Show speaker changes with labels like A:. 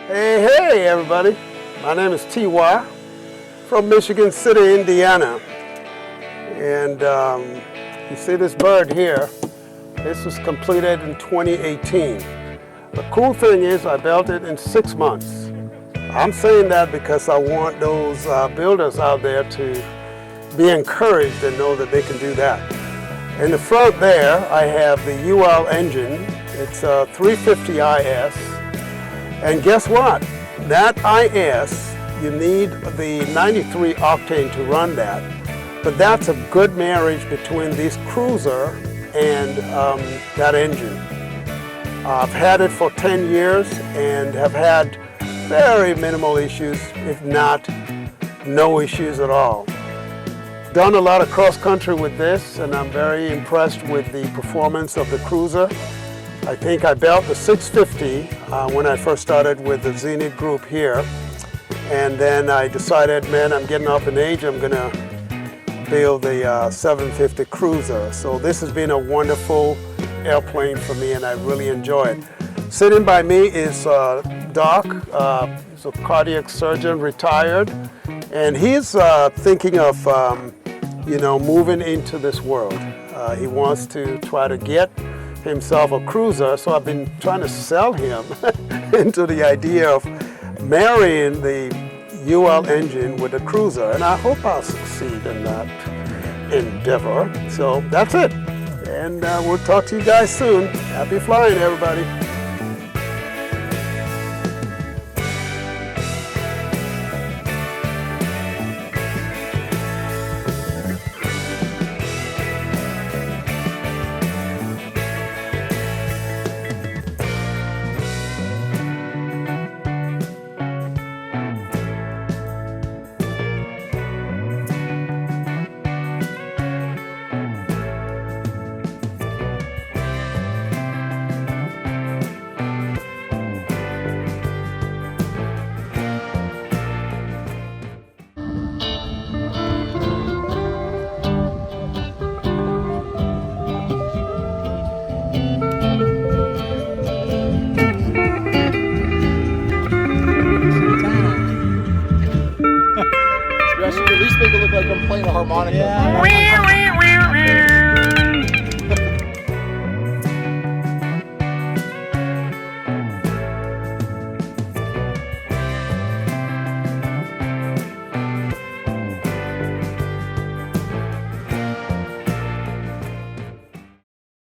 A: Hey everybody, my name is T.Y. from Michigan City, Indiana. And you see this bird here, this was completed in 2018. The cool thing is I built it in 6 months. I'm saying that because I want those builders out there to be encouraged and know that they can do that. In the front there, I have the UL engine. It's a 350 IS. And guess what? That IS, you need the 93 octane to run that. But that's a good marriage between this Cruzer and that engine. I've had it for 10 years and have had very minimal issues, if not no issues at all. Done a lot of cross country with this, and I'm very impressed with the performance of the Cruzer. I think I built the 650 when I first started with the Zenith group here. And then I decided, man, I'm getting up in age, I'm gonna build the 750 Cruzer. So this has been a wonderful airplane for me and I really enjoy it. Sitting by me is Doc, he's a cardiac surgeon, retired. And he's thinking of, moving into this world. He wants to try to get himself a Cruzer, so I've been trying to sell him into the idea of marrying the UL engine with the Cruzer, and I hope I'll succeed in that endeavor. So that's it, and we'll talk to you guys soon. Happy flying, everybody.
B: At least make it look like I'm playing a harmonica.
C: Yeah.